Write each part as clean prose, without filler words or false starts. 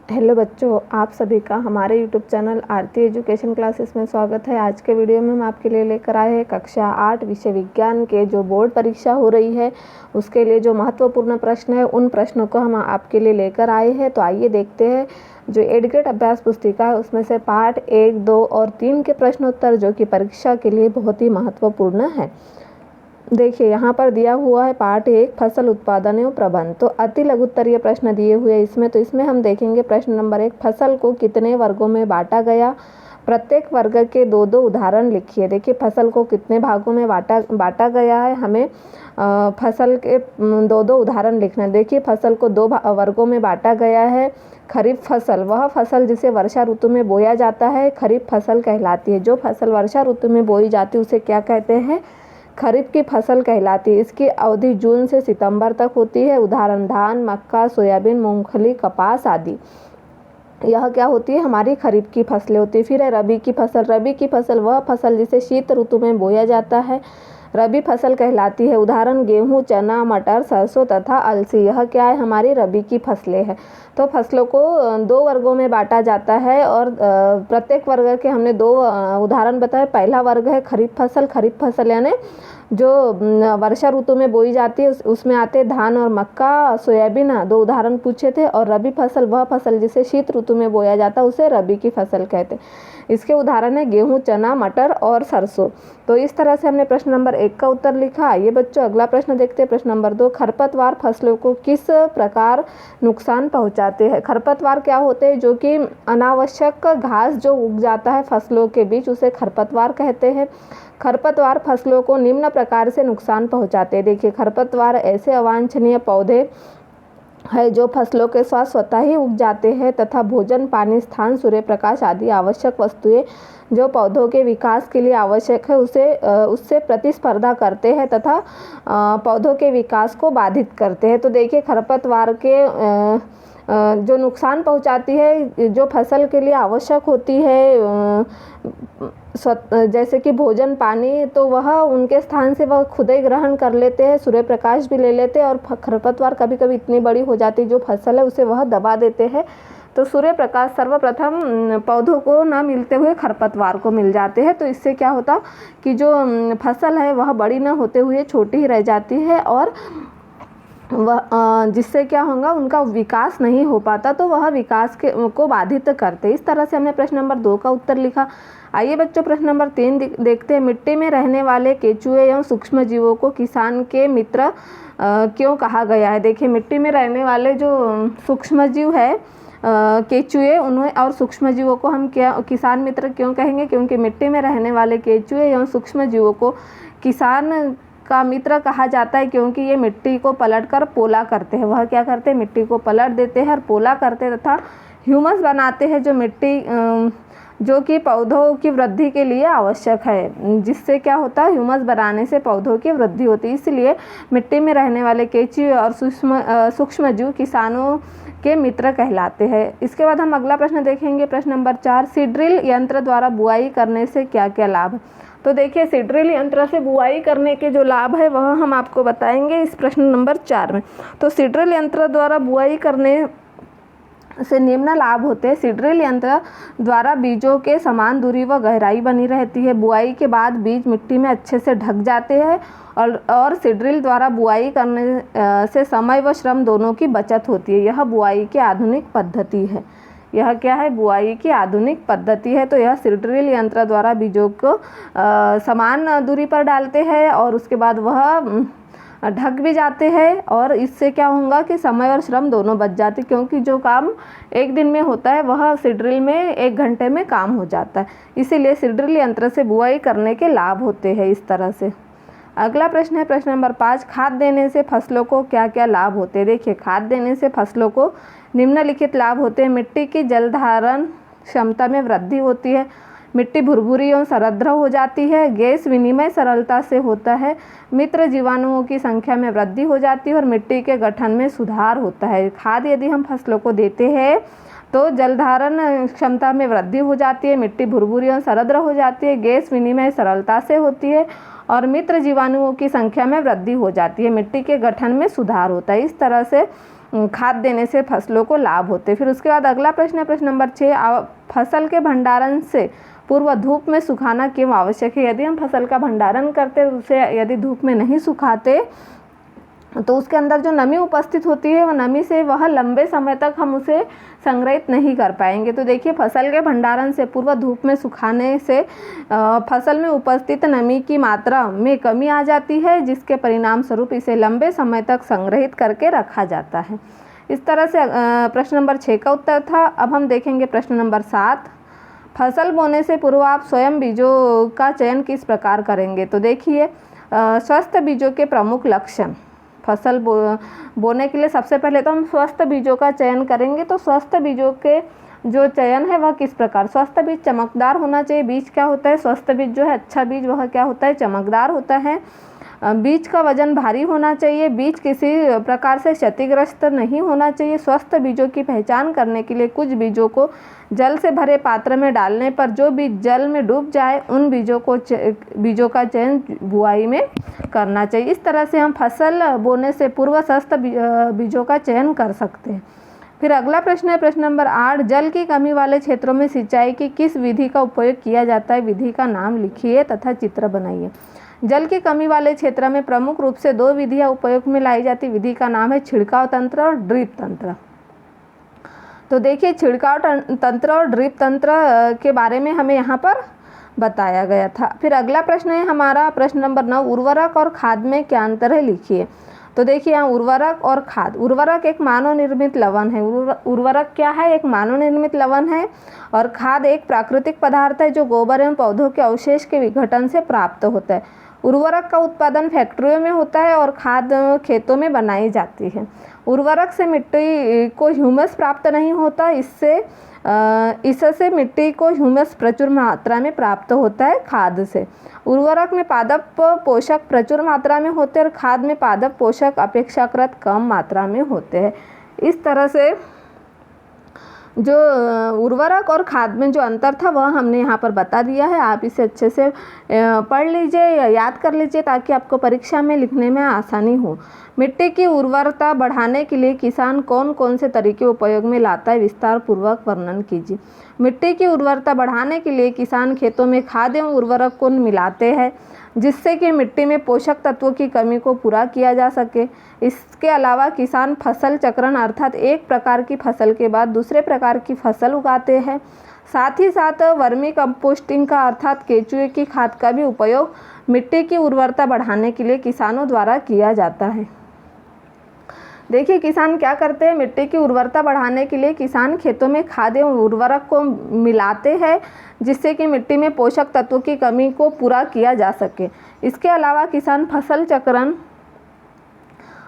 Hello बच्चों, आप सभी का हमारे यूट्यूब चैनल आरती एजुकेशन क्लासेस में स्वागत है। आज के वीडियो में हम आपके लिए लेकर आए हैं कक्षा 8 विषय विज्ञान के जो बोर्ड परीक्षा हो रही है उसके लिए जो महत्वपूर्ण प्रश्न है उन प्रश्नों को हम आपके लिए लेकर आए हैं। तो आइए देखते हैं जो एडगेट अभ्यास पुस्तिका है उसमें से पार्ट 1, 2 और 3 के प्रश्नोत्तर जो कि परीक्षा के लिए बहुत ही महत्वपूर्ण है। देखिए यहाँ पर दिया हुआ है पार्ट 1 फसल उत्पादन एवं प्रबंध। तो अति लघुत्तरीय प्रश्न दिए हुए इसमें। तो इसमें हम देखेंगे प्रश्न नंबर 1, फसल को कितने वर्गों में बांटा गया। प्रत्येक वर्ग के दो दो उदाहरण लिखिए। देखिए फसल को कितने भागों में बांटा गया है, हमें फसल के दो दो उदाहरण लिखना है। देखिए फसल को दो वर्गों में बांटा गया है। खरीफ फसल वह फसल जिसे वर्षा ऋतु में बोया जाता है खरीफ फसल कहलाती है। जो फसल वर्षा ऋतु में बोई जाती है उसे क्या कहते हैं, खरीफ की फसल कहलाती है। इसकी अवधि जून से सितंबर तक होती है। उदाहरण धान, मक्का, सोयाबीन, मूंगफली, कपास आदि। यह क्या होती है, हमारी खरीफ की फसलें होती है। फिर है रबी की फसल। रबी की फसल वह फसल जिसे शीत ऋतु में बोया जाता है रबी फसल कहलाती है। उदाहरण गेहूं, चना, मटर, सरसों तथा अलसी। यह क्या है, हमारी रबी की फसलें हैं। तो फसलों को दो वर्गों में बांटा जाता है और प्रत्येक वर्ग के हमने दो उदाहरण बताए। पहला वर्ग है खरीफ फसल। खरीफ फसल यानी जो वर्षा ऋतु में बोई जाती है उसमें आते धान और मक्का, सोयाबीन, दो उदाहरण पूछे थे। और रबी फसल वह फसल जिसे शीत ऋतु में बोया जाता है उसे रबी की फसल कहते हैं। इसके उदाहरण है गेहूं, चना, मटर और सरसों। तो इस तरह से हमने प्रश्न नंबर 1 का उत्तर लिखा। आइए बच्चों अगला प्रश्न देखते हैं। प्रश्न नंबर 2, खरपतवार फसलों को किस प्रकार नुकसान पहुंचाते हैं। खरपतवार क्या होते हैं, जो कि अनावश्यक घास जो उग जाता है फसलों के बीच उसे खरपतवार कहते हैं। खरपतवार फसलों को निम्न प्रकार से नुकसान पहुंचाते हैं। देखिए खरपतवार ऐसे अवांछनीय पौधे है जो फसलों के साथ स्वतः ही उग जाते हैं तथा भोजन, पानी, स्थान, सूर्य प्रकाश आदि आवश्यक वस्तुएं जो पौधों के विकास के लिए आवश्यक है उससे प्रतिस्पर्धा करते हैं तथा पौधों के विकास को बाधित करते हैं। तो देखिए खरपतवार के जो नुकसान पहुंचाती है, जो फसल के लिए आवश्यक होती है जैसे कि भोजन, पानी, तो वह उनके स्थान से वह खुद ही ग्रहण कर लेते हैं, सूर्य प्रकाश भी ले लेते हैं। और खरपतवार कभी कभी इतनी बड़ी हो जाती है जो फसल है उसे वह दबा देते हैं। तो सूर्य प्रकाश सर्वप्रथम पौधों को न मिलते हुए खरपतवार को मिल जाते हैं। तो इससे क्या होता कि जो फसल है वह बड़ी न होते हुए छोटी ही रह जाती है और वह जिससे क्या होगा, उनका विकास नहीं हो पाता, तो वह विकास को बाधित करते। इस तरह से हमने प्रश्न नंबर 2 का उत्तर लिखा। आइए बच्चों प्रश्न नंबर 3 देखते हैं। मिट्टी में रहने वाले केंचुए एवं सूक्ष्म जीवों को किसान के मित्र क्यों कहा गया है। देखिए मिट्टी में रहने वाले जो सूक्ष्म जीव है केंचुए, उन्हें और सूक्ष्म जीवों को हम क्या किसान मित्र क्यों कहेंगे, क्योंकि मिट्टी में रहने वाले केंचुए एवं सूक्ष्म जीवों को किसान का मित्र कहा जाता है क्योंकि ये मिट्टी को पलटकर पोला करते हैं। वह क्या करते हैं, मिट्टी को पलट देते हैं और पोला करते हैं तथा ह्यूमस बनाते हैं जो मिट्टी जो कि पौधों की वृद्धि के लिए आवश्यक है। जिससे क्या होता है, ह्यूमस बनाने से पौधों की वृद्धि होती है। इसलिए मिट्टी में रहने वाले केंचुए और सूक्ष्म जीव किसानों के मित्र कहलाते हैं। इसके बाद हम अगला प्रश्न देखेंगे। प्रश्न नंबर 4, सीड्रिल यंत्र द्वारा बुआई करने से क्या क्या लाभ। तो देखिए सीड्रिल यंत्र से बुआई करने के जो लाभ है वह हम आपको बताएंगे इस प्रश्न नंबर 4 में। तो सीड्रिल यंत्र द्वारा बुआई करने से निम्न लाभ होते हैं। सीड्रिल यंत्र द्वारा बीजों के समान दूरी व गहराई बनी रहती है। बुआई के बाद बीज मिट्टी में अच्छे से ढक जाते हैं और सीड्रिल द्वारा बुआई करने से समय व श्रम दोनों की बचत होती है। यह बुआई की आधुनिक पद्धति है। यह क्या है, बुआई की आधुनिक पद्धति है। तो यह सीड्रिल यंत्र द्वारा बीजों को समान दूरी पर डालते हैं और उसके बाद वह ढक भी जाते हैं और इससे क्या होगा कि समय और श्रम दोनों बच जाते, क्योंकि जो काम एक दिन में होता है वह सीड्रिल में 1 घंटे में काम हो जाता है। इसीलिए सीड्रिल यंत्र से बुआई करने के लाभ होते हैं इस तरह से। अगला प्रश्न है प्रश्न नंबर 5, खाद देने से फसलों को क्या क्या लाभ होते हैं। देखिए खाद देने से फसलों को निम्नलिखित लाभ होते हैं। मिट्टी की जल धारण क्षमता में वृद्धि होती है। मिट्टी भुरभुरी और सरद्र हो जाती है। गैस विनिमय सरलता से होता है। मित्र जीवाणुओं की संख्या में वृद्धि हो जाती है और मिट्टी के गठन में सुधार होता है। खाद यदि हम फसलों को देते हैं तो जल धारण क्षमता में वृद्धि हो जाती है, मिट्टी भुरभुरी और सरद्र हो जाती है, गैस विनिमय सरलता से होती है और मित्र जीवाणुओं की संख्या में वृद्धि हो जाती है, मिट्टी के गठन में सुधार होता है। इस तरह से खाद देने से फसलों को लाभ होते हैं। फिर उसके बाद अगला प्रश्न है प्रश्न नंबर 6, फसल के भंडारण से पूर्व धूप में सुखाना क्यों आवश्यक है। यदि हम फसल का भंडारण करते उसे यदि धूप में नहीं सुखाते तो उसके अंदर जो नमी उपस्थित होती है, वह नमी से वह लंबे समय तक हम उसे संग्रहित नहीं कर पाएंगे। तो देखिए, फसल के भंडारण से पूर्व धूप में सुखाने से फसल में उपस्थित नमी की मात्रा में कमी आ जाती है, जिसके परिणाम स्वरूप इसे लंबे समय तक संग्रहित करके रखा जाता है। इस तरह से प्रश्न नंबर 6 का उत्तर था। अब हम देखेंगे प्रश्न नंबर 7, फसल बोने से पूर्व आप स्वयं बीजों का चयन किस प्रकार करेंगे। तो देखिए, स्वस्थ बीजों के प्रमुख लक्षण, फसल बोने के लिए सबसे पहले तो हम स्वस्थ बीजों का चयन करेंगे। तो स्वस्थ बीजों के जो चयन है वह किस प्रकार, स्वस्थ बीज चमकदार होना चाहिए। बीज क्या होता है, स्वस्थ बीज जो है, अच्छा बीज वह क्या होता है, चमकदार होता है। बीज का वजन भारी होना चाहिए। बीज किसी प्रकार से क्षतिग्रस्त नहीं होना चाहिए। स्वस्थ बीजों की पहचान करने के लिए कुछ बीजों को जल से भरे पात्र में डालने पर जो बीज जल में डूब जाए उन बीजों का चयन बुआई में करना चाहिए। इस तरह से हम फसल बोने से पूर्व स्वस्थ बीजों का चयन कर सकते हैं। फिर अगला प्रश्न है प्रश्न नंबर 8, जल की कमी वाले क्षेत्रों में सिंचाई की किस विधि का उपयोग किया जाता है। विधि का नाम लिखिए तथा चित्र बनाइए। जल की कमी वाले क्षेत्र में प्रमुख रूप से 2 विधियां उपयोग में लाई जाती। विधि का नाम है छिड़काव तंत्र और ड्रिप तंत्र। तो देखिए, छिड़काव तंत्र और ड्रिप तंत्र के बारे में हमें यहाँ पर बताया गया था। फिर अगला प्रश्न है हमारा प्रश्न नंबर 9, उर्वरक और खाद में क्या अंतर है, लिखिए। तो देखिए, यहाँ उर्वरक और खाद, उर्वरक एक मानव निर्मित लवण है। उर्वरक क्या है, एक मानव निर्मित लवण है। और खाद एक प्राकृतिक पदार्थ है जो गोबर एवं पौधों के अवशेष के विघटन से प्राप्त होता है। उर्वरक का उत्पादन फैक्ट्रियों में होता है और खाद खेतों में बनाई जाती है। उर्वरक से मिट्टी को ह्यूमस प्राप्त नहीं होता, इससे मिट्टी को ह्यूमस प्रचुर मात्रा में प्राप्त होता है खाद से। उर्वरक में पादप पोषक प्रचुर मात्रा में होते हैं और खाद में पादप पोषक अपेक्षाकृत कम मात्रा में होते हैं। इस तरह से जो उर्वरक और खाद में जो अंतर था वह हमने यहाँ पर बता दिया है। आप इसे अच्छे से पढ़ लीजिए या याद कर लीजिए ताकि आपको परीक्षा में लिखने में आसानी हो। मिट्टी की उर्वरता बढ़ाने के लिए किसान कौन कौन से तरीके उपयोग में लाता है, विस्तार पूर्वक वर्णन कीजिए। मिट्टी की उर्वरता बढ़ाने के लिए किसान खेतों में खाद एवं उर्वरक को मिलाते हैं जिससे कि मिट्टी में पोषक तत्वों की कमी को पूरा किया जा सके। इसके अलावा किसान फसल चक्रण अर्थात एक प्रकार की फसल के बाद दूसरे प्रकार की फसल उगाते हैं। साथ ही साथ वर्मी कंपोस्टिंग का अर्थात केचुए की खाद का भी उपयोग मिट्टी की उर्वरता बढ़ाने के लिए किसानों द्वारा किया जाता है। देखिए, किसान क्या करते हैं, मिट्टी की उर्वरता बढ़ाने के लिए किसान खेतों में खाद एवं उर्वरक को मिलाते हैं जिससे कि मिट्टी में पोषक तत्वों की कमी को पूरा किया जा सके। इसके अलावा किसान फसल चक्रण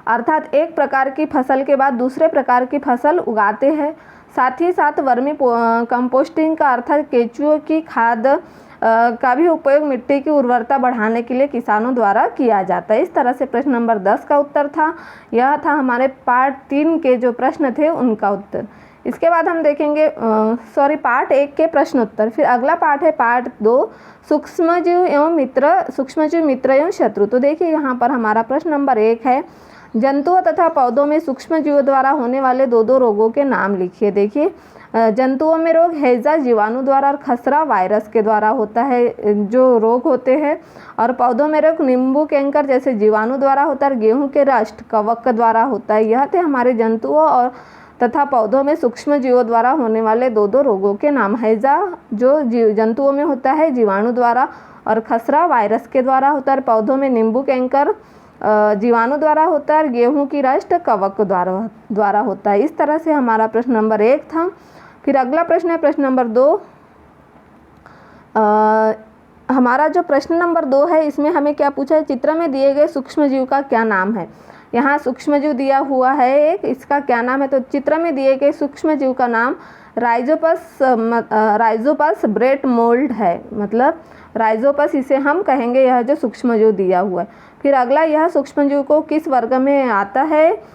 अर्थात एक प्रकार की फसल के बाद दूसरे प्रकार की फसल उगाते हैं। साथ ही साथ वर्मी कंपोस्टिंग का अर्थात केचुओं की खाद का भी उपयोग मिट्टी की उर्वरता बढ़ाने के लिए किसानों द्वारा किया जाता है। इस तरह से प्रश्न नंबर 10 का उत्तर था। यह था हमारे पार्ट 3 के जो प्रश्न थे उनका उत्तर। इसके बाद हम देखेंगे पार्ट 1 के प्रश्न उत्तर। फिर अगला पार्ट है पार्ट 2, सूक्ष्मजीव मित्र एवं शत्रु। तो देखिए, यहाँ पर हमारा प्रश्न नंबर 1 है, जंतुओं तथा पौधों में सूक्ष्मजीवों द्वारा होने वाले दो रोगों के नाम लिखिए। देखिए, जंतुओं में रोग हैजा जीवाणु द्वारा और खसरा वायरस के द्वारा होता है जो रोग होते हैं। और पौधों में रोग नींबू कैंकर जैसे जीवाणु द्वारा होता है। गेहूं के रस्ट कवक द्वारा होता है। यह थे हमारे जंतुओं और तथा पौधों में सूक्ष्म जीवों द्वारा होने वाले दो रोगों के नाम। हैजा जो जंतुओं में होता है जीवाणु द्वारा और खसरा वायरस के द्वारा होता है। पौधों में नींबू कैंकर जीवाणु द्वारा होता है। गेहूं की रस्ट कवक द्वारा होता है। इस तरह से हमारा प्रश्न नंबर 1 था। फिर अगला प्रश्न है प्रश्न नंबर 2। हमारा जो प्रश्न नंबर 2 है इसमें हमें क्या पूछा है, चित्र में दिए गए सूक्ष्मजीव का क्या नाम है। यहाँ सूक्ष्मजीव दिया हुआ है एक, इसका क्या नाम है। तो चित्र में दिए गए सूक्ष्मजीव का नाम राइजोपस ब्रेट मोल्ड है, मतलब राइजोपस इसे हम कहेंगे, यह जो सूक्ष्मजीव दिया हुआ है। फिर अगला, यह सूक्ष्मजीव को किस वर्ग में आता है,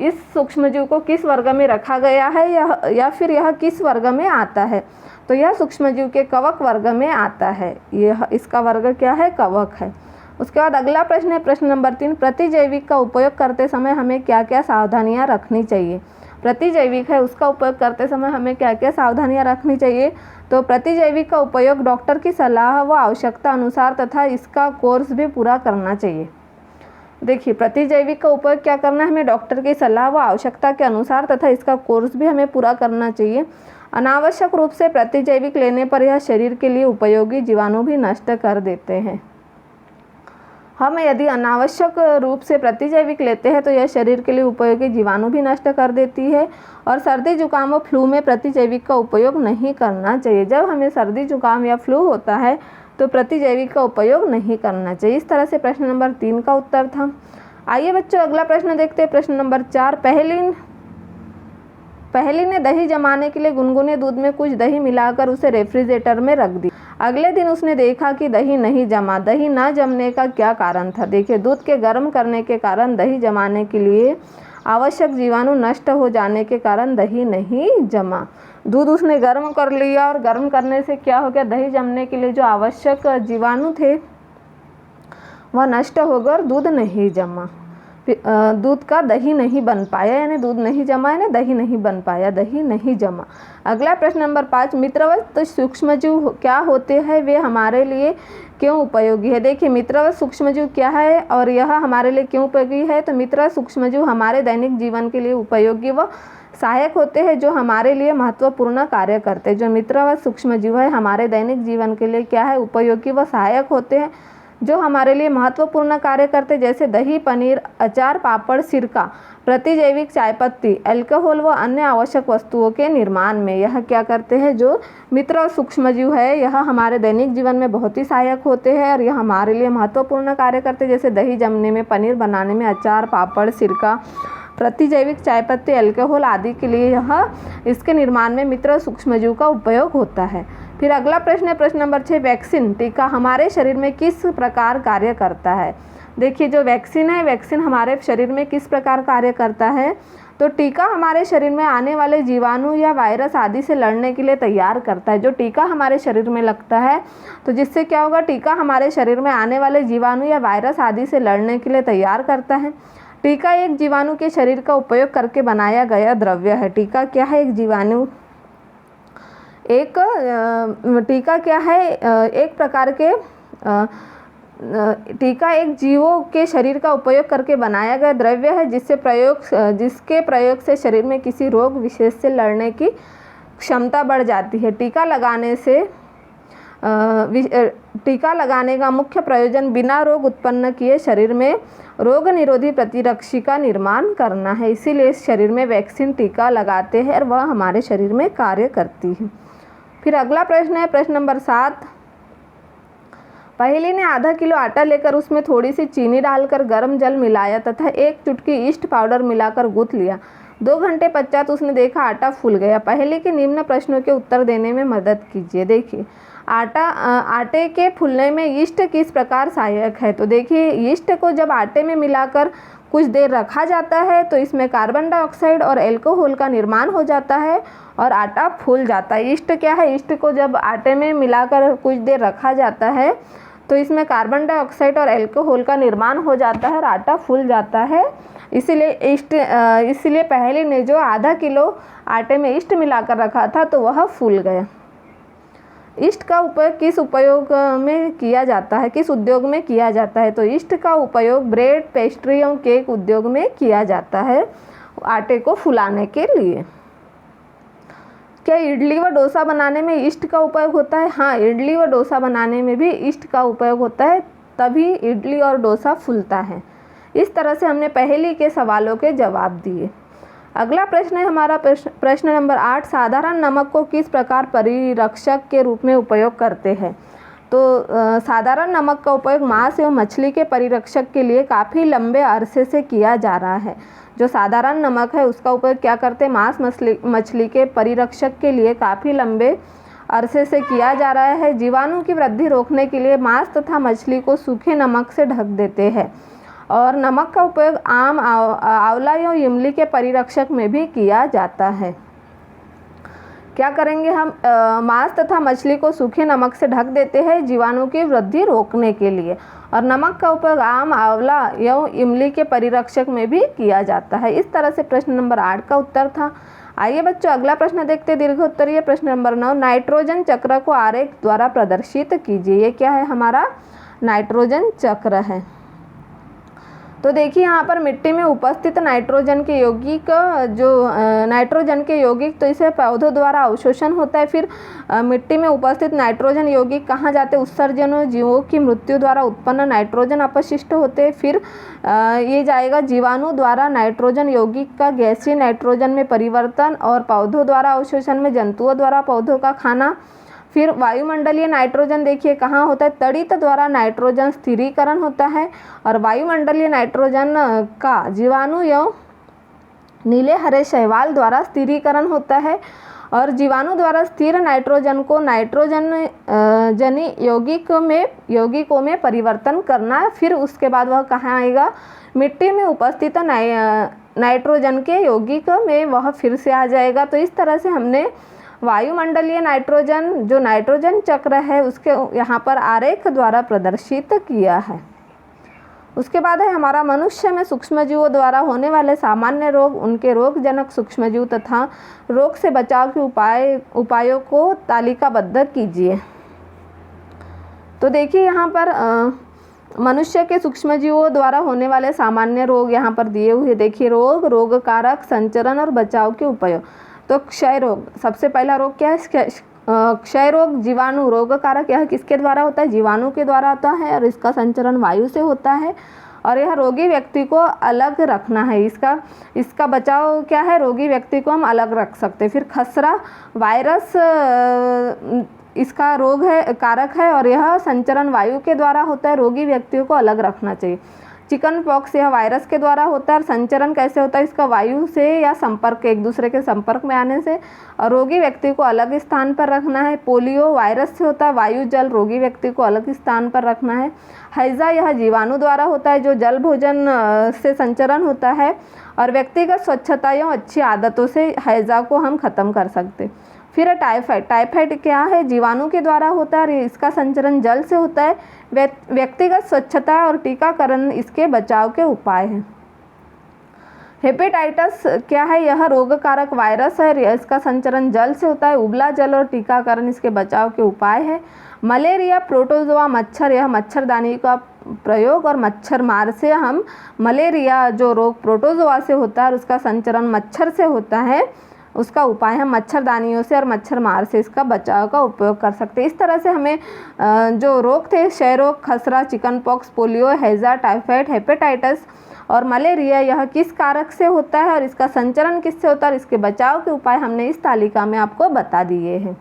इस सूक्ष्मजीव को किस वर्ग में रखा गया है या फिर यह किस वर्ग में आता है। तो यह सूक्ष्मजीव के कवक वर्ग में आता है। यह इसका वर्ग क्या है, कवक है। उसके बाद अगला प्रश्न है प्रश्न नंबर 3, प्रतिजैविक का उपयोग करते समय हमें क्या क्या सावधानियां रखनी चाहिए। प्रतिजैविक है उसका उपयोग करते समय हमें क्या क्या सावधानियां रखनी चाहिए। तो प्रतिजैविक का उपयोग डॉक्टर की सलाह व आवश्यकता अनुसार तथा इसका कोर्स भी पूरा करना चाहिए। देखिए, प्रतिजैविक का उपयोग क्या करना है, हमें डॉक्टर की सलाह व आवश्यकता के अनुसार तथा इसका कोर्स भी हमें पूरा करना चाहिए। अनावश्यक रूप से प्रतिजैविक लेने पर यह शरीर के लिए उपयोगी जीवाणु भी नष्ट कर देते हैं। हम यदि अनावश्यक रूप से प्रतिजैविक लेते हैं तो यह शरीर के लिए उपयोगी जीवाणु भी नष्ट कर देती है। और सर्दी जुकाम व फ्लू में प्रतिजैविक का उपयोग नहीं करना चाहिए। जब हमें सर्दी जुकाम या फ्लू होता है तो प्रतिजैविक का उपयोग नहीं करना चाहिए। इस तरह से प्रश्न नंबर 3 का उत्तर था। आइए बच्चों अगला प्रश्न देखते हैं। प्रश्न नंबर 4, पहली ने दही जमाने के लिए गुनगुने दूध में कुछ दही मिलाकर उसे रेफ्रिजरेटर में रख दी। अगले दिन उसने देखा कि दही नहीं जमा। दही न जमने का क्या कारण था। देखिए, दूध के गर्म करने के कारण दही जमाने के लिए आवश्यक जीवाणु नष्ट हो जाने के कारण दही नहीं जमा। दूध उसने गर्म कर लिया और गर्म करने से क्या हो गया, दही जमने के लिए जो आवश्यक जीवाणु थे वह नष्ट हो गए और दूध नहीं जमा। दूध का दही नहीं बन पाया, यानी दूध नहीं जमा, यानी दही नहीं बन पाया, दही नहीं जमा। अगला प्रश्न नंबर 5, मित्रवत सूक्ष्मजीव क्या होते हैं, वे हमारे लिए क्यों उपयोगी है। देखिए, मित्रवत सूक्ष्मजीव क्या है और यह हमारे लिए क्यों उपयोगी है। तो मित्रवत सूक्ष्मजीव हमारे दैनिक जीवन के लिए उपयोगी व सहायक होते हैं, जो हमारे लिए महत्वपूर्ण कार्य करते हैं। जो मित्रवत सूक्ष्मजीव है हमारे दैनिक जीवन के लिए क्या है, उपयोगी व सहायक होते हैं, जो हमारे लिए महत्वपूर्ण कार्य करते, जैसे दही, पनीर, अचार, पापड़, सिरका, प्रतिजैविक चाय पत्ती, अल्कोहल व अन्य आवश्यक वस्तुओं के निर्माण में यह क्या करते हैं। जो मित्र और सूक्ष्मजीव है यह हमारे दैनिक जीवन में बहुत ही सहायक होते हैं और यह हमारे लिए महत्वपूर्ण कार्य करते, जैसे दही जमने में, पनीर बनाने में, अचार, पापड़, सिरका, प्रतिजैविक चाय पत्ती, अल्कोहल आदि के लिए यह इसके निर्माण में मित्र और सूक्ष्मजीव का उपयोग होता है। फिर अगला प्रश्न है प्रश्न नंबर 6, वैक्सीन टीका हमारे शरीर में किस प्रकार कार्य करता है। देखिए, जो वैक्सीन है, वैक्सीन हमारे शरीर में किस प्रकार कार्य करता है। तो टीका हमारे शरीर में आने वाले जीवाणु या वायरस आदि से लड़ने के लिए तैयार करता है। जो टीका हमारे शरीर में लगता है तो जिससे क्या होगा, टीका हमारे शरीर में आने वाले जीवाणु या वायरस आदि से लड़ने के लिए तैयार करता है। टीका एक जीवाणु के शरीर का उपयोग करके बनाया गया द्रव्य है। टीका क्या है, एक जीवाणु, टीका क्या है, एक प्रकार के टीका एक जीवों के शरीर का उपयोग करके बनाया गया द्रव्य है, जिसके प्रयोग से शरीर में किसी रोग विशेष से लड़ने की क्षमता बढ़ जाती है। टीका लगाने का मुख्य प्रयोजन बिना रोग उत्पन्न किए शरीर में रोग निरोधी प्रतिरक्षी का निर्माण करना है। इसीलिए इस शरीर में वैक्सीन टीका लगाते हैं और वह हमारे शरीर में कार्य करती है। फिर अगला प्रश्न है प्रश्न नंबर 7, पहली ने आधा किलो आटा लेकर उसमें थोड़ी सी चीनी डालकर गर्म जल मिलाया तथा 1 चुटकी ईस्ट पाउडर मिलाकर गूंथ लिया। 2 घंटे पश्चात उसने देखा आटा फूल गया। पहले के निम्न प्रश्नों के उत्तर देने में मदद कीजिए। देखिए, आटे के फूलने में यीस्ट किस प्रकार सहायक है। तो देखिए, यीस्ट को जब आटे में मिलाकर कुछ देर रखा जाता है तो इसमें कार्बन डाइऑक्साइड और अल्कोहल का निर्माण हो जाता है और आटा फूल जाता है। यीस्ट क्या है, यीस्ट को जब आटे में मिलाकर कुछ देर रखा जाता है तो इसमें कार्बन डाइऑक्साइड और अल्कोहल का निर्माण हो जाता है और आटा फूल जाता है। इसीलिए पहले ने जो आधा किलो आटे में यीस्ट मिलाकर रखा था तो वह फूल गया। यीस्ट का उपयोग किस उद्योग में किया जाता है। तो यीस्ट का उपयोग ब्रेड, पेस्ट्री और केक उद्योग में किया जाता है आटे को फुलाने के लिए। क्या इडली व डोसा बनाने में यीस्ट का उपयोग होता है। हाँ, इडली व डोसा बनाने में भी यीस्ट का उपयोग होता है, तभी इडली और डोसा फूलता है। इस तरह से हमने पहले के सवालों के जवाब दिए। अगला प्रश्न है हमारा प्रश्न नंबर 8, साधारण नमक को किस प्रकार परिरक्षक के रूप में उपयोग करते हैं। तो साधारण नमक का उपयोग मांस एवं मछली के परिरक्षक के लिए काफ़ी लंबे अरसे से किया जा रहा है। जो साधारण नमक है उसका उपयोग क्या करते हैं, मांस मछली के परिरक्षक के लिए काफ़ी लंबे अरसे से किया जा रहा है। जीवाणु की वृद्धि रोकने के लिए मांस तथा मछली को सूखे नमक से ढक देते हैं और नमक का उपयोग आम, आंवला या इमली के परिरक्षक में भी किया जाता है। क्या करेंगे हम, मांस तथा मछली को सूखे नमक से ढक देते हैं जीवाणु की वृद्धि रोकने के लिए। और नमक का उपयोग आम, आंवला एवं इमली के परिरक्षक में भी किया जाता है। इस तरह से प्रश्न नंबर 8 का उत्तर था। आइए बच्चों अगला प्रश्न देखते हैं, दीर्घ उत्तरीय प्रश्न नंबर 9। नाइट्रोजन चक्र को आरेख द्वारा प्रदर्शित कीजिए। ये क्या है, हमारा नाइट्रोजन चक्र है। तो देखिए यहाँ पर मिट्टी में उपस्थित नाइट्रोजन के यौगिक, जो नाइट्रोजन के यौगिक, तो इसे पौधों द्वारा अवशोषण होता है। फिर मिट्टी में उपस्थित नाइट्रोजन यौगिक कहाँ जाते हैं, उत्सर्जन, जीवों की मृत्यु द्वारा उत्पन्न नाइट्रोजन अपशिष्ट होते हैं। फिर ये जाएगा जीवाणु द्वारा नाइट्रोजन यौगिक का गैसीय नाइट्रोजन में परिवर्तन, और पौधों द्वारा अवशोषण में जंतुओं द्वारा पौधों का खाना। फिर वायुमंडलीय नाइट्रोजन देखिए कहाँ होता है, तड़ित द्वारा नाइट्रोजन स्थिरीकरण होता है। और वायुमंडलीय नाइट्रोजन का जीवाणु एवं नीले हरे शैवाल द्वारा स्थिरीकरण होता है। और जीवाणु द्वारा स्थिर नाइट्रोजन को नाइट्रोजन जनी यौगिकों में परिवर्तन करना। फिर उसके बाद वह कहाँ आएगा, मिट्टी में उपस्थित नाइट्रोजन के यौगिक में वह फिर से आ जाएगा। तो इस तरह से हमने वायुमंडलीय नाइट्रोजन, जो नाइट्रोजन चक्र है, उसके यहाँ पर आरेख द्वारा प्रदर्शित किया है। उसके बाद है हमारा मनुष्य में सूक्ष्मजीवों द्वारा होने वाले सामान्य रोग, उनके रोगजनक सूक्ष्मजीव तथा रोग से बचाव के उपायों को तालिकाबद्ध कीजिए। तो देखिए यहाँ पर मनुष्य के सूक्ष्मजीवों द्वारा होने वाले सामान्य रोग यहाँ पर दिए हुए। देखिए रोग, रोग कारक, संचरण और बचाव के उपाय। तो क्षय रोग, सबसे पहला रोग क्या है, क्षय रोग जीवाणु रोग कारक। यह किसके द्वारा होता है, जीवाणु के द्वारा होता है, और इसका संचरण वायु से होता है। और यह रोगी व्यक्ति को अलग रखना है, इसका बचाव क्या है, रोगी व्यक्ति को हम अलग रख सकते हैं। फिर खसरा वायरस इसका रोग है, कारक है, और यह संचरण वायु के द्वारा होता है, रोगी व्यक्तियों को अलग रखना चाहिए। चिकन पॉक्स यह वायरस के द्वारा होता है, और संचरण कैसे होता है, इसका वायु से या संपर्क, एक दूसरे के संपर्क में आने से, और रोगी व्यक्ति को अलग स्थान पर रखना है। पोलियो वायरस से होता है, वायु जल, रोगी व्यक्ति को अलग स्थान पर रखना है। हैजा यह जीवाणु द्वारा होता है, जो जल भोजन से संचरण होता है, और व्यक्तिगत स्वच्छता एवं अच्छी आदतों से हैजा को हम खत्म कर सकते। फिर टाइफाइड, टाइफाइड क्या है, जीवाणु के द्वारा होता है, और इसका संचरण जल से होता है। व्यक्तिगत स्वच्छता और टीकाकरण इसके बचाव के उपाय हैं। हेपेटाइटिस क्या है, यह रोगकारक वायरस है, इसका संचरण जल से होता है। उबला जल और टीकाकरण इसके बचाव के उपाय है। मलेरिया प्रोटोजोआ मच्छर, यह मच्छरदानी का प्रयोग और मच्छर मार से हम मलेरिया जो रोग प्रोटोजोआ से होता है, उसका संचरण मच्छर से होता है, उसका उपाय है मच्छरदानियों से और मच्छर मार से इसका बचाव का उपयोग कर सकते हैं। इस तरह से हमें जो रोग थे, क्षय रोग, खसरा, चिकन पॉक्स, पोलियो, हैजा, टाइफाइड, हेपेटाइटिस और मलेरिया, यह किस कारक से होता है और इसका संचरण किससे होता है और इसके बचाव के उपाय हमने इस तालिका में आपको बता दिए हैं।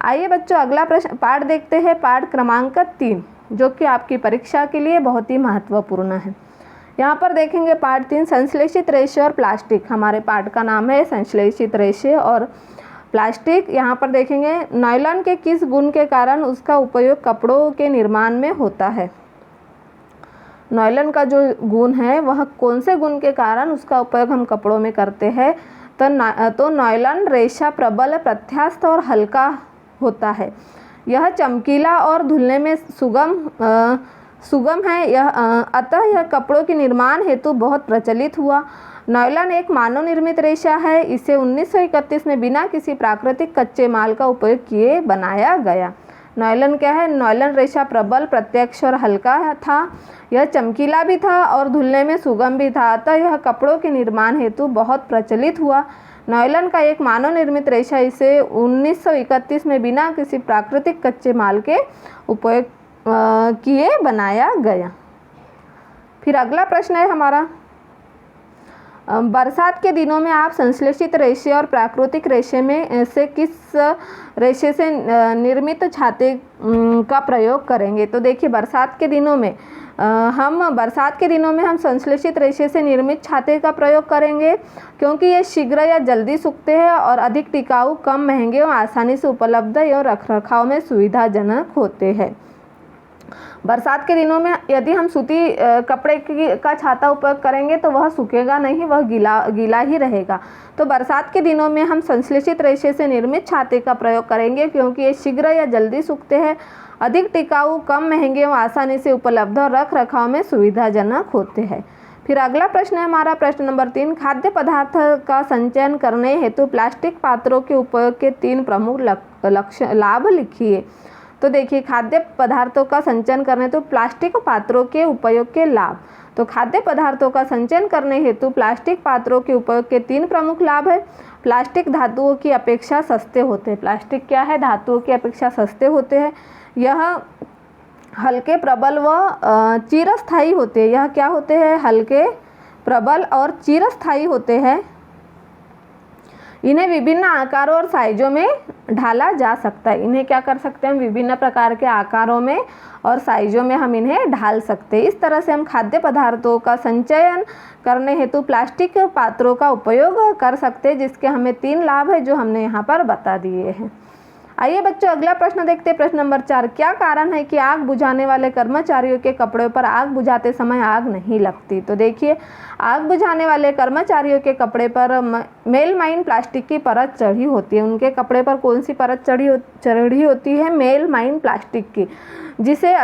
आइए बच्चों अगला प्रश्न पाठ देखते हैं, पाठ क्रमांक 3, जो कि आपकी परीक्षा के लिए बहुत ही महत्वपूर्ण है। यहाँ पर देखेंगे पाठ 3, संश्लेषित रेशे और प्लास्टिक। हमारे पाठ का नाम है संश्लेषित रेशे और प्लास्टिक। यहाँ पर देखेंगे नायलॉन के किस गुण के कारण उसका उपयोग कपड़ों के निर्माण में होता है। नायलॉन का जो गुण है वह कौन से गुण के कारण उसका उपयोग हम कपड़ों में करते हैं, तो नायलॉन रेशा प्रबल, प्रत्यास्थ और हल्का होता है। यह चमकीला और धुलने में सुगम है। अतः यह कपड़ों के निर्माण हेतु बहुत प्रचलित हुआ। नायलॉन एक मानव निर्मित रेशा है। इसे 1931 में बिना किसी प्राकृतिक कच्चे माल का उपयोग किए बनाया गया। नायलॉन क्या है, नायलॉन रेशा प्रबल, प्रत्यक्ष और हल्का था। यह चमकीला भी था और धुलने में सुगम भी था। अतः यह कपड़ों के निर्माण हेतु बहुत प्रचलित हुआ। नायलॉन का एक मानव निर्मित रेशा इसे 1931 में बिना किसी प्राकृतिक कच्चे माल के उपयोग किए बनाया गया। फिर अगला प्रश्न है हमारा, बरसात के दिनों में आप संश्लेषित रेशे और प्राकृतिक रेशे में से किस रेशे से निर्मित छाते का प्रयोग करेंगे। तो देखिए बरसात के दिनों में हम संश्लेषित रेशे से निर्मित छाते का प्रयोग करेंगे, क्योंकि ये शीघ्र या जल्दी सूखते हैं और अधिक टिकाऊ, कम महंगे और आसानी से उपलब्ध एवं रखरखाव में सुविधाजनक होते हैं। बरसात के दिनों में यदि हम सूती कपड़े का छाता उपयोग करेंगे तो वह सूखेगा नहीं, वह गीला ही रहेगा। तो बरसात के दिनों में हम संश्लेषित रेशे से निर्मित छाते का प्रयोग करेंगे, क्योंकि ये शीघ्र या जल्दी सूखते हैं, अधिक टिकाऊ, कम महंगे और आसानी से उपलब्ध और रख रखाव में सुविधाजनक होते हैं। फिर अगला प्रश्न है हमारा प्रश्न नंबर 3, खाद्य पदार्थ का संचयन करने हेतु प्लास्टिक पात्रों के उपयोग के 3 प्रमुख लाभ लिखिए। तो देखिए, खाद्य पदार्थों का संचयन करने हेतु प्लास्टिक पात्रों के उपयोग के लाभ। तो खाद्य पदार्थों का संचयन करने हेतु प्लास्टिक पात्रों के उपयोग के 3 प्रमुख लाभ है। प्लास्टिक धातुओं की अपेक्षा सस्ते होते हैं। प्लास्टिक क्या है? धातुओं की अपेक्षा सस्ते होते हैं। यह हल्के, प्रबल व चिरस्थायी होते हैं। यह क्या होते हैं? हल्के, प्रबल और चिरस्थायी होते हैं। इन्हें विभिन्न आकारों और साइजों में ढाला जा सकता है। इन्हें क्या कर सकते हैं? हम विभिन्न प्रकार के आकारों में और साइजों में हम इन्हें ढाल सकते हैं। इस तरह से हम खाद्य पदार्थों का संचयन करने हेतु प्लास्टिक पात्रों का उपयोग कर सकते हैं, जिसके हमें 3 लाभ है जो हमने यहाँ पर बता दिए हैं। आइए बच्चों, अगला प्रश्न देखते हैं। प्रश्न नंबर 4, क्या कारण है कि आग बुझाने वाले कर्मचारियों के कपड़े पर आग बुझाते समय आग नहीं लगती? तो देखिए, आग बुझाने वाले कर्मचारियों के कपड़े पर मेलमाइन प्लास्टिक की परत चढ़ी होती है। उनके कपड़े पर कौन सी परत चढ़ी होती है? मेलमाइन प्लास्टिक की, जिसे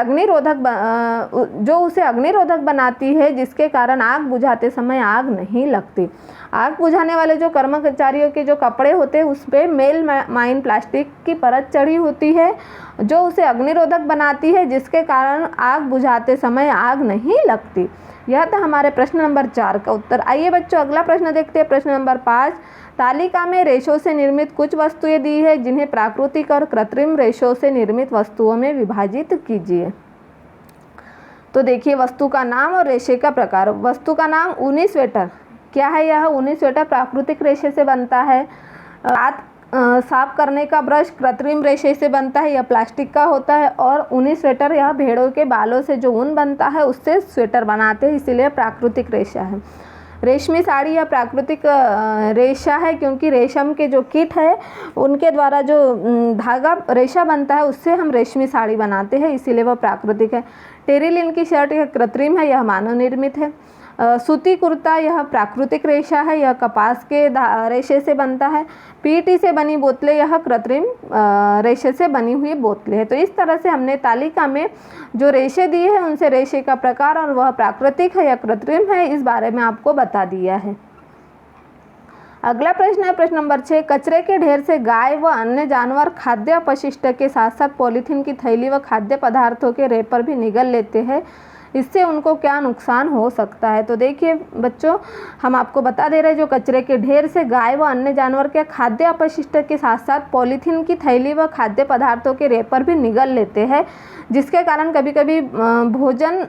उसे अग्निरोधक बनाती है, जिसके कारण आग बुझाते समय आग नहीं लगती। आग बुझाने वाले जो कर्मचारियों के जो कपड़े होते हैं उस पर मेलमाइन प्लास्टिक की परत चढ़ी होती है, जो उसे अग्निरोधक बनाती है, जिसके कारण आग बुझाते समय आग नहीं लगती। यह था हमारे प्रश्न नंबर 4 का उत्तर। आइए बच्चों, अगला प्रश्न देखते हैं। प्रश्न नंबर 5, तालिका में रेशों से निर्मित कुछ वस्तुएं दी है, जिन्हें प्राकृतिक और कृत्रिम रेशों से निर्मित वस्तुओं में विभाजित कीजिए। तो देखिए, वस्तु का नाम और रेशे का प्रकार। वस्तु का नाम ऊनी स्वेटर। क्या है यह? ऊनी स्वेटर प्राकृतिक रेशे से बनता है। दांत साफ करने का ब्रश कृत्रिम रेशे से बनता है, यह प्लास्टिक का होता है। और ऊनी स्वेटर, यह भेड़ों के बालों से जो ऊन बनता है उससे स्वेटर बनाते हैं, इसीलिए प्राकृतिक रेशा है। रेशमी साड़ी यह प्राकृतिक रेशा है, क्योंकि रेशम के जो कीट है उनके द्वारा जो धागा रेशा बनता है उससे हम रेशमी साड़ी बनाते हैं, इसीलिए वह प्राकृतिक है। टेरिलिन की शर्ट यह कृत्रिम है, यह मानव निर्मित है। सूती कुर्ता यह प्राकृतिक रेशा है, यह कपास के रेशे से बनता है। पीटी से बनी बोतलें यह कृत्रिम रेशे से बनी हुई बोतलें हैं। तो इस तरह से हमने तालिका में जो रेशे दिए हैं उनसे रेशे का प्रकार और वह प्राकृतिक है या कृत्रिम है इस बारे में आपको बता दिया है। अगला प्रश्न है प्रश्न नंबर 6, कचरे के ढेर से गाय व अन्य जानवर खाद्य अपशिष्ट के साथ साथ पॉलीथीन की थैली व खाद्य पदार्थों के रैपर भी निगल लेते हैं, इससे उनको क्या नुकसान हो सकता है? तो देखिए बच्चों, हम आपको बता दे रहे हैं, जो कचरे के ढेर से गाय व अन्य जानवर के खाद्य अपशिष्ट के साथ साथ पॉलीथीन की थैली व खाद्य पदार्थों के रैपर भी निगल लेते हैं, जिसके कारण कभी कभी भोजन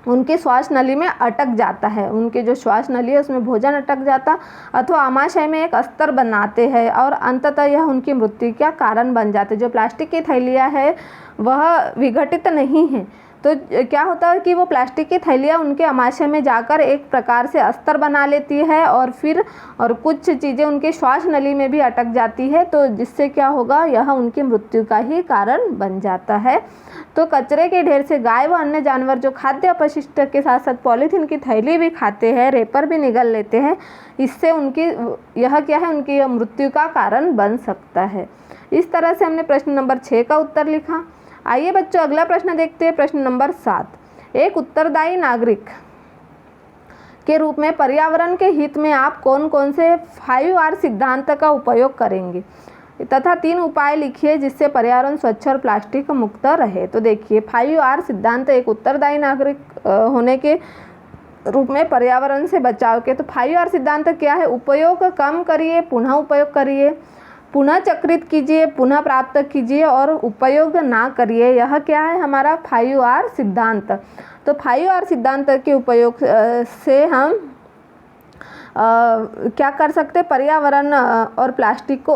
उनकी श्वास नली में अटक जाता है। उनके जो श्वास नली है उसमें भोजन अटक जाता अथवा आमाशय में एक अस्तर बनाते हैं और अंततः यह उनकी मृत्यु का कारण बन जाते। जो प्लास्टिक की थैलियाँ है वह विघटित नहीं है, तो क्या होता है कि वो प्लास्टिक की थैलियाँ उनके आमाशय में जाकर एक प्रकार से अस्तर बना लेती है और कुछ चीज़ें उनके श्वास नली में भी अटक जाती है, तो जिससे क्या होगा, यह उनकी मृत्यु का ही कारण बन जाता है। तो कचरे के ढेर से गाय व अन्य जानवर जो खाद्य अपशिष्ट के साथ साथ पॉलीथीन की थैली भी खाते हैं, रैपर भी निगल लेते हैं, इससे उनकी यह क्या है, उनकी मृत्यु का कारण बन सकता है। इस तरह से हमने प्रश्न नंबर 6 का उत्तर लिखा। आइए बच्चों, अगला प्रश्न देखते हैं। प्रश्न नंबर 7, एक उत्तरदायी नागरिक के रूप में पर्यावरण के हित में आप कौन कौन से 5R सिद्धांत का उपयोग करेंगे तथा 3 उपाय लिखिए जिससे पर्यावरण स्वच्छ और प्लास्टिक मुक्त रहे। तो देखिए, 5R सिद्धांत एक उत्तरदायी नागरिक होने के रूप में पर्यावरण से बचाव के। तो 5R सिद्धांत क्या है? उपयोग कम करिए, पुनः उपयोग करिए, पुनः चक्रित कीजिए, पुनः प्राप्त कीजिए और उपयोग ना करिए। यह क्या है हमारा 5R सिद्धांत। तो 5R सिद्धांत के उपयोग से हम क्या कर सकते हैं,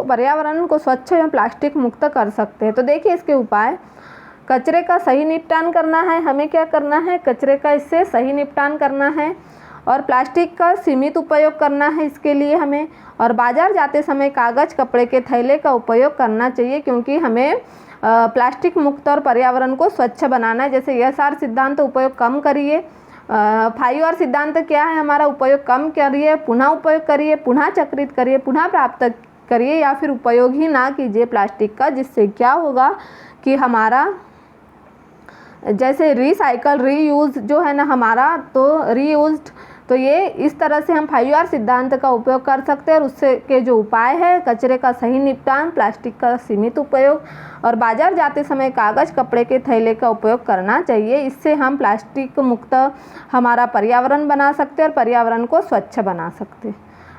पर्यावरण को स्वच्छ एवं प्लास्टिक मुक्त कर सकते हैं। तो देखिए इसके उपाय, कचरे का सही निपटान करना है। हमें क्या करना है, कचरे का इससे सही निपटान करना है और प्लास्टिक का सीमित उपयोग करना है इसके लिए हमें। और बाज़ार जाते समय कागज़ कपड़े के थैले का उपयोग करना चाहिए, क्योंकि हमें प्लास्टिक मुक्त और पर्यावरण को स्वच्छ बनाना है। जैसे यह सार सिद्धांत उपयोग कम करिए, 5R सिद्धांत क्या है हमारा, उपयोग कम करिए, पुनः उपयोग करिए, पुनः चक्रित करिए, पुनः प्राप्त करिए, या फिर उपयोग ही ना कीजिए प्लास्टिक का। जिससे क्या होगा कि हमारा जैसे रिसाइकल रीयूज़ जो है ना हमारा, तो रीयूज्ड, तो ये इस तरह से हम 5R सिद्धांत का उपयोग कर सकते हैं। और उससे के जो उपाय है, कचरे का सही निपटान, प्लास्टिक का सीमित उपयोग और बाज़ार जाते समय कागज़ कपड़े के थैले का उपयोग करना चाहिए। इससे हम प्लास्टिक मुक्त हमारा पर्यावरण बना सकते हैं और पर्यावरण को स्वच्छ बना सकते हैं।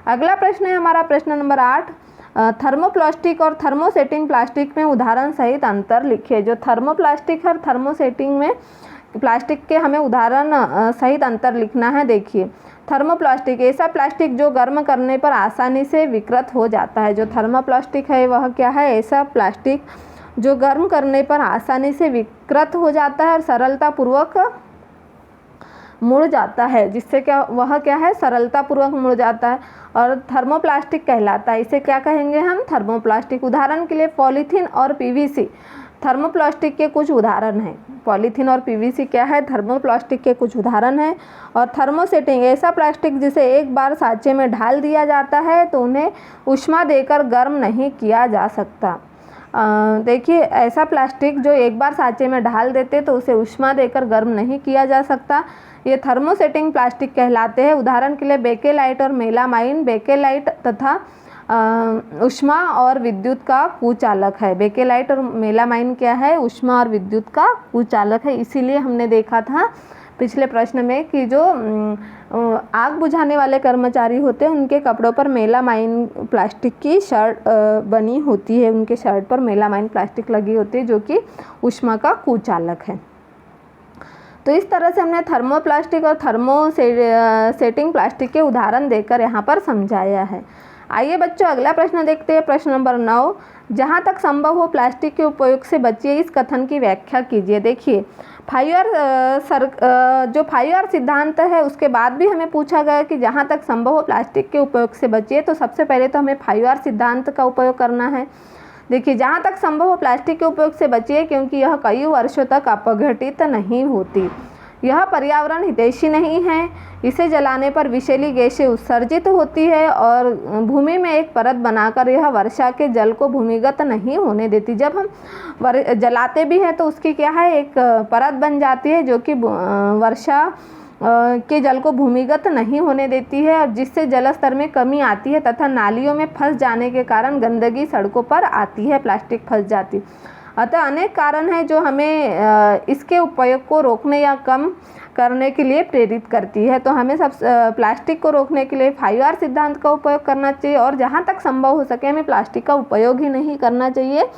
अगला प्रश्न है हमारा प्रश्न नंबर 8, थर्मोप्लास्टिक और थर्मोसेटिंग प्लास्टिक में उदाहरण सहित अंतर लिखिए। जो थर्मोप्लास्टिक और थर्मोसेटिंग में प्लास्टिक के हमें उदाहरण सहित अंतर लिखना है। देखिए, थर्मोप्लास्टिक ऐसा प्लास्टिक जो गर्म करने पर आसानी से विकृत हो जाता है। जो थर्मोप्लास्टिक है वह क्या है, ऐसा प्लास्टिक जो गर्म करने पर आसानी से विकृत हो जाता है और सरलतापूर्वक मुड़ जाता है। जिससे क्या वह क्या है, सरलतापूर्वक मुड़ जाता है और थर्मोप्लास्टिक कहलाता है। इसे क्या कहेंगे हम, थर्मोप्लास्टिक। उदाहरण के लिए पॉलीथीन और पीवीसी थर्मोप्लास्टिक के कुछ उदाहरण हैं। पॉलीथीन और पीवीसी क्या है, थर्मोप्लास्टिक के कुछ उदाहरण हैं। और थर्मोसेटिंग ऐसा प्लास्टिक जिसे एक बार सांचे में ढाल दिया जाता है तो उन्हें ऊष्मा देकर गर्म नहीं किया जा सकता। देखिए, ऐसा प्लास्टिक जो एक बार सांचे में ढाल देते तो उसे ऊष्मा देकर गर्म नहीं किया जा सकता, ये थर्मोसेटिंग प्लास्टिक कहलाते हैं। उदाहरण के लिए बेकेलाइट और मेलामाइन। बेकेलाइट तथा ऊष्मा और विद्युत का कुचालक है। बेकेलाइट और मेलामाइन क्या है, ऊष्मा और विद्युत का कुचालक है। इसीलिए हमने देखा था पिछले प्रश्न में कि जो आग बुझाने वाले कर्मचारी होते हैं उनके कपड़ों पर मेलामाइन प्लास्टिक की शर्ट बनी होती है, उनके शर्ट पर मेलामाइन प्लास्टिक लगी होती है जो कि ऊष्मा का कुचालक है। तो इस तरह से हमने थर्मोप्लास्टिक और थर्मोसेटिंग प्लास्टिक के उदाहरण देकर यहाँ पर समझाया है। आइए बच्चों, अगला प्रश्न देखते हैं, प्रश्न नंबर 9, जहाँ तक संभव हो प्लास्टिक के उपयोग से बचिए, इस कथन की व्याख्या कीजिए। देखिए, 5R सिद्धांत है, उसके बाद भी हमें पूछा गया कि जहाँ तक संभव हो प्लास्टिक के उपयोग से बचिए। तो सबसे पहले तो हमें 5R सिद्धांत का उपयोग करना है। देखिए, जहाँ तक संभव हो प्लास्टिक के उपयोग से बचिए, क्योंकि यह कई वर्षों तक अपघटित नहीं होती, यह पर्यावरण हितैषी नहीं है, इसे जलाने पर विषैली गैसें उत्सर्जित होती है और भूमि में एक परत बनाकर यह वर्षा के जल को भूमिगत नहीं होने देती। जब हम जलाते भी हैं तो उसकी क्या है, एक परत बन जाती है जो कि वर्षा के जल को भूमिगत नहीं होने देती है, और जिससे जल स्तर में कमी आती है तथा नालियों में फंस जाने के कारण गंदगी सड़कों पर आती है, प्लास्टिक फंस जाती। अतः अनेक कारण हैं जो हमें इसके उपयोग को रोकने या कम करने के लिए प्रेरित करती है। तो हमें प्लास्टिक को रोकने के लिए 5R सिद्धांत का उपयोग करना चाहिए और जहाँ तक संभव हो सके हमें प्लास्टिक का उपयोग ही नहीं करना चाहिए,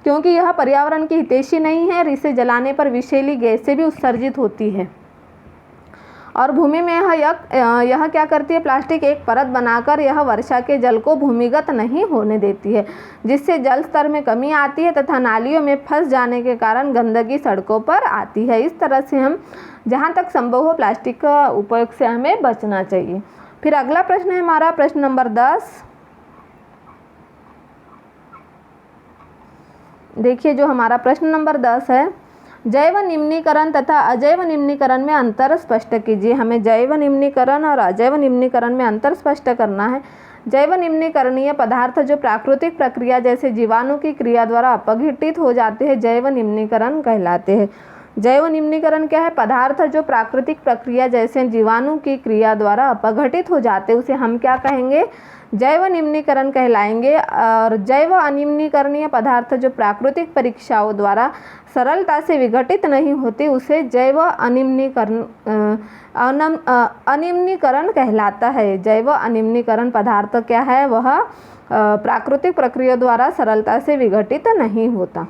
क्योंकि यह पर्यावरण की हितैषी नहीं है और इसे जलाने पर विषैली गैसें भी उत्सर्जित होती है। और भूमि में यह क्या करती है, प्लास्टिक एक परत बनाकर यह वर्षा के जल को भूमिगत नहीं होने देती है, जिससे जल स्तर में कमी आती है तथा नालियों में फंस जाने के कारण गंदगी सड़कों पर आती है। इस तरह से हम जहाँ तक संभव हो प्लास्टिक का उपयोग से हमें बचना चाहिए। फिर अगला प्रश्न है हमारा प्रश्न नंबर 10। देखिए, जो हमारा प्रश्न नंबर 10 है, जैव निम्नीकरण तथा अजैव निम्नीकरण में अंतर स्पष्ट कीजिए। हमें जैव निम्नीकरण और अजैव निम्नीकरण में अंतर स्पष्ट करना है। जैव निम्नीकरणीय पदार्थ जो प्राकृतिक प्रक्रिया जैसे जीवाणु की क्रिया द्वारा अपघटित हो जाते हैं, जैव निम्नीकरण कहलाते हैं। जैव निम्नीकरण क्या है, पदार्थ जो प्राकृतिक प्रक्रिया जैसे जीवाणु की क्रिया द्वारा अपघटित हो जाते हैं उसे हम क्या कहेंगे, जैव निम्नीकरण कहलाएंगे। और जैव अनिम्नीकरणीय पदार्थ जो प्राकृतिक परीक्षाओं द्वारा सरलता से विघटित नहीं होती उसे जैव अनिम्नीकरण कहलाता है। जैव अनिम्नीकरण पदार्थ क्या है, वह प्राकृतिक प्रक्रिया द्वारा सरलता से विघटित नहीं होता।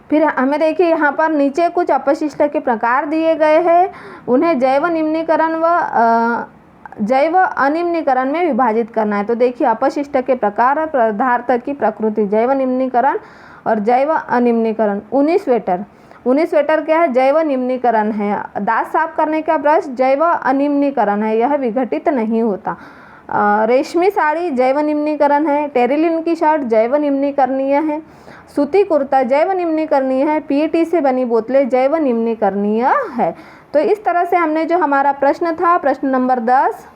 फिर हमें देखिए यहाँ पर नीचे कुछ अपशिष्ट के प्रकार दिए गए हैं, उन्हें जैव निम्नीकरण व जैव अनिम्नीकरण में विभाजित करना है। तो देखिए, अपशिष्ट के प्रकार, पदार्थ की प्रकृति, जैव निम्नीकरण और जैव अनिम्नीकरण। ऊनी स्वेटर, ऊनी स्वेटर क्या है, जैव निम्नीकरण है। दांत साफ करने का ब्रश जैव अनिम्नीकरण है, यह विघटित नहीं होता। रेशमी साड़ी जैव निम्नीकरण है। टेरिलिन की शर्ट जैव निम्नीकरणीय है। सूती कुर्ता जैव निम्नीकरणीय है। पीईटी से बनी बोतलें जैव निम्नीकरणीय है। तो इस तरह से हमने जो हमारा प्रश्न था, प्रश्न नंबर 10,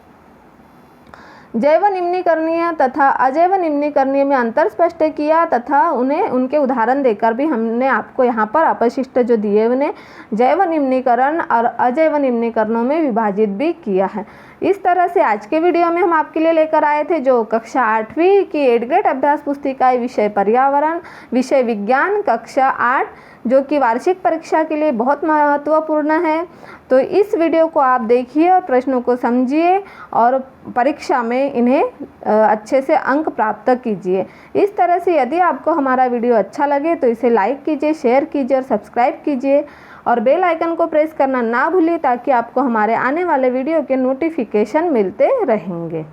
जैव निम्नीकरणीय तथा अजैव निम्नीकरणीय में अंतर स्पष्ट किया तथा उन्हें उनके उदाहरण देकर भी हमने आपको यहाँ पर अपशिष्ट जो दिए उन्हें जैव निम्नीकरण और अजैव निम्नीकरणों में विभाजित भी किया है। इस तरह से आज के वीडियो में हम आपके लिए लेकर आए थे जो कक्षा 8वीं की 8th ग्रेड अभ्यास पुस्तिका विषय पर्यावरण, विषय विज्ञान, कक्षा 8, जो कि वार्षिक परीक्षा के लिए बहुत महत्वपूर्ण है। तो इस वीडियो को आप देखिए और प्रश्नों को समझिए और परीक्षा में इन्हें अच्छे से अंक प्राप्त कीजिए। इस तरह से यदि आपको हमारा वीडियो अच्छा लगे तो इसे लाइक कीजिए, शेयर कीजिए और सब्सक्राइब कीजिए और बेल आइकन को प्रेस करना ना भूलिए ताकि आपको हमारे आने वाले वीडियो के नोटिफिकेशन मिलते रहेंगे।